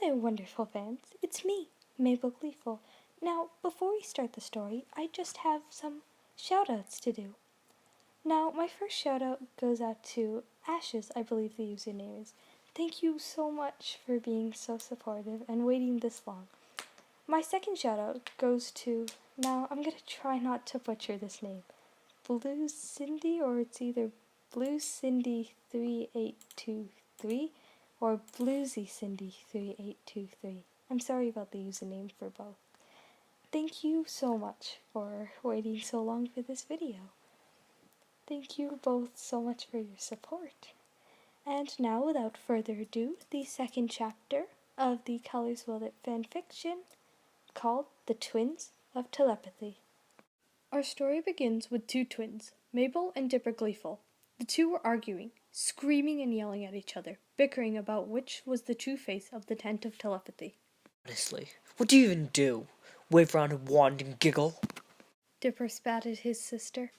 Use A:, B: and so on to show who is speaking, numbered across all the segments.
A: there, wonderful fans. It's me, Mabel Gleeful. Now, before we start the story, I just have some shout-outs to do. Now, my first shout-out goes out to Ashes, I believe the username is. Thank you so much for being so supportive and waiting this long. My second shout-out goes to, now I'm going to try not to butcher this name, bluesycindy, or it's either bluesycindy3823 or bluesycindy3823. I'm sorry about the username for both. Thank you so much for waiting so long for this video. Thank you both so much for your support. And now, without further ado, the second chapter of the Colors Willdip fanfiction, called The Twins of Telepathy. Our story begins with two twins, Mabel and Dipper Gleeful. The two were arguing, screaming and yelling at each other, bickering about which was the true face of the tent of telepathy.
B: Honestly, what do you even do? Wave around a wand and giggle?
A: Dipper spat at his sister.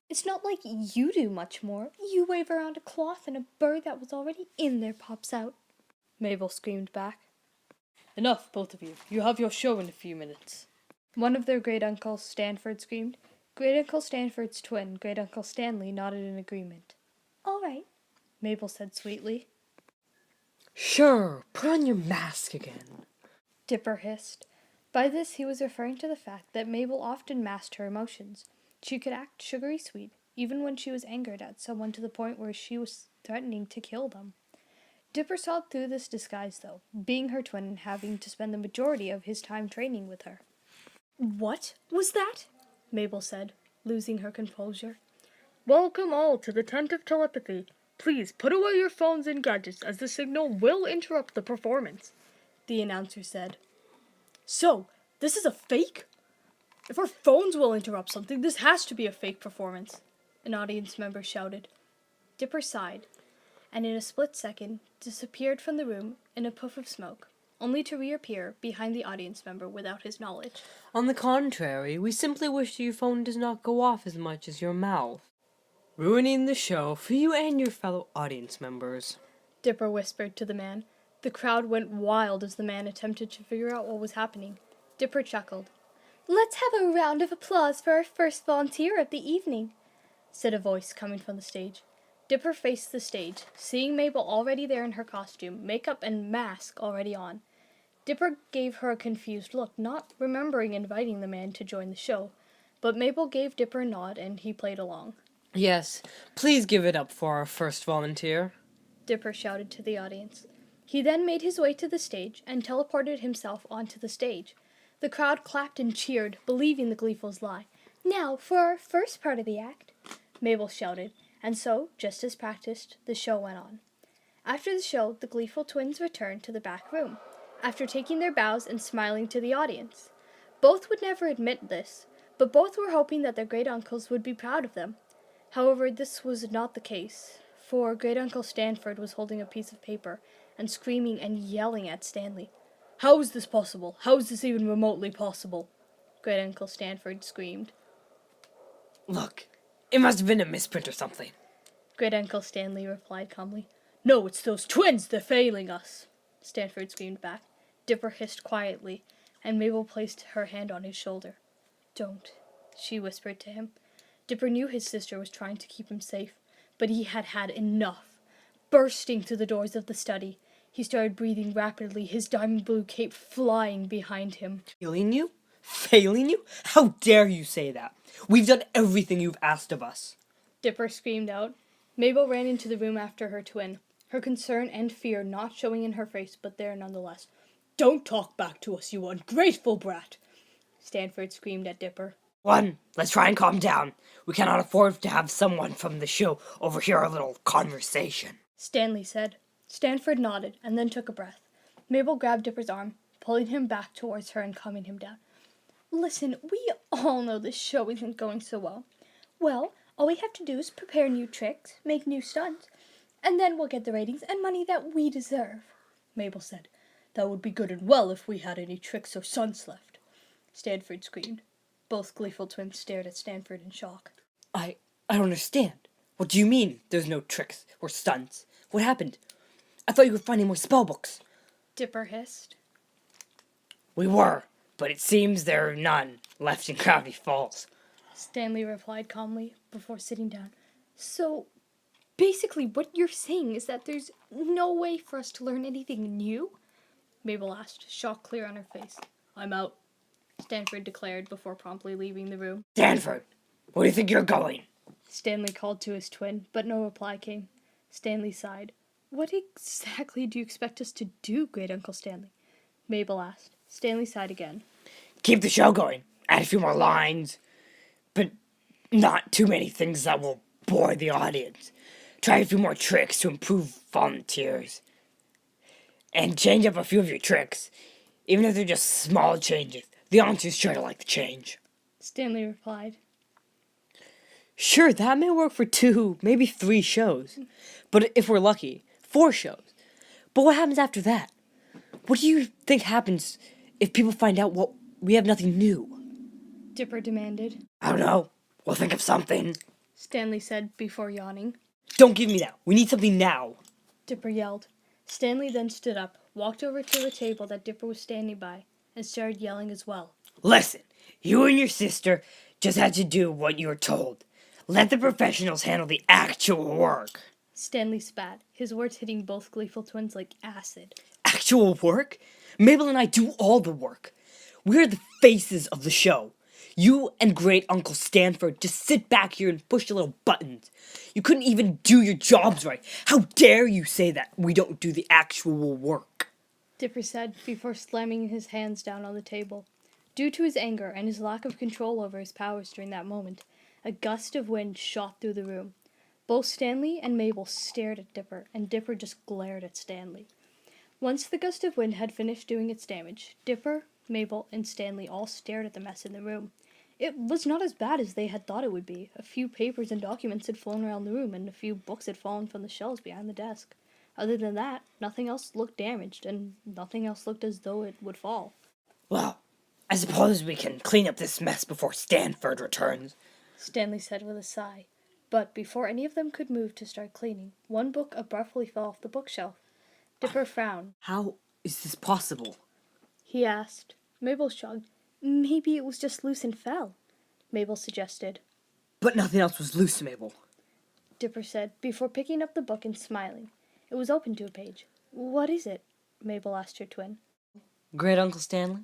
A: It's not like you do much more. You wave around a cloth and a bird that was already in there pops out. Mabel screamed back.
C: Enough, both of you. You have your show in a few minutes.
A: One of their great-uncles, Stanford, screamed. Great-uncle Stanford's twin, Great-uncle Stanley, nodded in agreement. All right, Mabel said sweetly.
B: Sure, put on your mask again,
A: Dipper hissed. By this he was referring to the fact that Mabel often masked her emotions. She could act sugary sweet, even when she was angered at someone to the point where she was threatening to kill them. Dipper saw through this disguise, though, being her twin and having to spend the majority of his time training with her. What was that? Mabel said, losing her composure.
C: Welcome all to the tent of telepathy. Please put away your phones and gadgets as the signal will interrupt the performance,
A: the announcer said.
C: So, this is a fake? If our phones will interrupt something, this has to be a fake performance,
A: an audience member shouted. Dipper sighed, and in a split second disappeared from the room in a puff of smoke, only to reappear behind the audience member without his knowledge.
B: On the contrary, we simply wish your phone does not go off as much as your mouth, ruining the show for you and your fellow audience members,
A: Dipper whispered to the man. The crowd went wild as the man attempted to figure out what was happening. Dipper chuckled. Let's have a round of applause for our first volunteer of the evening, said a voice coming from the stage. Dipper faced the stage, seeing Mabel already there in her costume, makeup and mask already on. Dipper gave her a confused look, not remembering inviting the man to join the show, but Mabel gave Dipper a nod and he played along.
B: Yes, please give it up for our first volunteer,
A: Dipper shouted to the audience. He then made his way to the stage and teleported himself onto the stage. The crowd clapped and cheered, believing the Gleeful's lie. Now, for our first part of the act, Mabel shouted, and so, just as practiced, the show went on. After the show, the Gleeful twins returned to the back room, after taking their bows and smiling to the audience. Both would never admit this, but both were hoping that their great-uncles would be proud of them. However, this was not the case, for Great-uncle Stanford was holding a piece of paper and screaming and yelling at Stanley.
C: How is this possible? How is this even remotely possible?
A: Great-uncle Stanford screamed.
B: Look, it must have been a misprint or something,
A: Great-uncle Stanley replied calmly.
C: No, it's those twins, they're failing us,
A: Stanford screamed back. Dipper hissed quietly, and Mabel placed her hand on his shoulder. Don't, she whispered to him. Dipper knew his sister was trying to keep him safe, but he had had enough. Bursting through the doors of the study, he started breathing rapidly, his diamond blue cape flying behind him.
B: Failing you? Failing you? How dare you say that? We've done everything you've asked of us,
A: Dipper screamed out. Mabel ran into the room after her twin, her concern and fear not showing in her face, but there nonetheless.
C: Don't talk back to us, you ungrateful brat,
A: Stanford screamed at Dipper.
B: Let's try and calm down. We cannot afford to have someone from the show overhear our little conversation,
A: Stanley said. Stanford nodded, and then took a breath. Mabel grabbed Dipper's arm, pulling him back towards her and calming him down. Listen, we all know this show isn't going so well. Well, all we have to do is prepare new tricks, make new stunts, and then we'll get the ratings and money that we deserve,
C: Mabel said. That would be good and well if we had any tricks or stunts left,
A: Stanford screamed. Both Gleeful twins stared at Stanford in shock.
B: I don't understand. What do you mean, there's no tricks or stunts? What happened? I thought you were finding more spellbooks.
A: Dipper hissed.
D: We were, but it seems there are none left in Gravity Falls.
A: Stanley replied calmly before sitting down. So, basically what you're saying is that there's no way for us to learn anything new? Mabel asked, shock clear on her face. I'm out, Stanford declared before promptly leaving the room.
D: Stanford, where do you think you're going?
A: Stanley called to his twin, but no reply came. Stanley sighed. What exactly do you expect us to do, Great Uncle Stanley? Mabel asked. Stanley sighed again.
D: Keep the show going. Add a few more lines. But not too many things that will bore the audience. Try a few more tricks to improve volunteers. And change up a few of your tricks. Even if they're just small changes, the audience is sure to like the change.
A: Stanley replied.
B: Sure, that may work for 2, maybe 3 shows. But if we're lucky, 4 shows. But what happens after that? What do you think happens if people find out what we have nothing new?
A: Dipper demanded.
D: I don't know. We'll think of something.
A: Stanley said before yawning.
B: Don't give me that. We need something now.
A: Dipper yelled. Stanley then stood up, walked over to the table that Dipper was standing by, and started yelling as well.
D: Listen, you and your sister just had to do what you were told. Let the professionals handle the actual work.
A: Stanley spat, his words hitting both gleeful twins like acid.
B: Actual work? Mabel and I do all the work. We're the faces of the show. You and Great Uncle Stanford just sit back here and push your little buttons. You couldn't even do your jobs right. How dare you say that we don't do the actual work?
A: Dipper said before slamming his hands down on the table. Due to his anger and his lack of control over his powers during that moment, a gust of wind shot through the room. Both Stanley and Mabel stared at Dipper, and Dipper just glared at Stanley. Once the gust of wind had finished doing its damage, Dipper, Mabel, and Stanley all stared at the mess in the room. It was not as bad as they had thought it would be. A few papers and documents had flown around the room, and a few books had fallen from the shelves behind the desk. Other than that, nothing else looked damaged, and nothing else looked as though it would fall.
D: Well, I suppose we can clean up this mess before Stanford returns.
A: Stanley said with a sigh. But before any of them could move to start cleaning, one book abruptly fell off the bookshelf. Dipper frowned.
B: How is this possible?
A: He asked. Mabel shrugged. Maybe it was just loose and fell, Mabel suggested.
B: But nothing else was loose, Mabel.
A: Dipper said, before picking up the book and smiling. It was open to a page. What is it? Mabel asked her twin.
B: Great Uncle Stanley,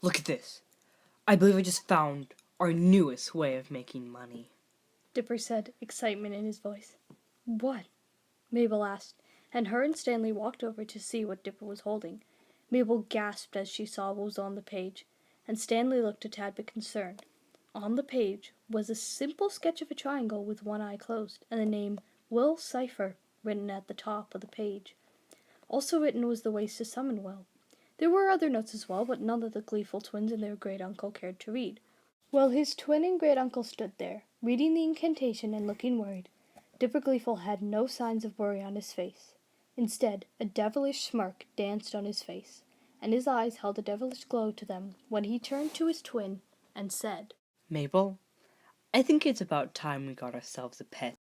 B: look at this. I believe I just found our newest way of making money.
A: Dipper said, excitement in his voice. What? Mabel asked, and her and Stanley walked over to see what Dipper was holding. Mabel gasped as she saw what was on the page, and Stanley looked a tad bit concerned. On the page was a simple sketch of a triangle with one eye closed, and the name Will Cipher written at the top of the page. Also written was the ways to summon Will. There were other notes as well, but none of the gleeful twins and their great uncle cared to read. While his twin and great uncle stood there, reading the incantation and looking worried, Dipper Gleeful had no signs of worry on his face. Instead, a devilish smirk danced on his face, and his eyes held a devilish glow to them when he turned to his twin and said,
B: Mabel, I think it's about time we got ourselves a pet.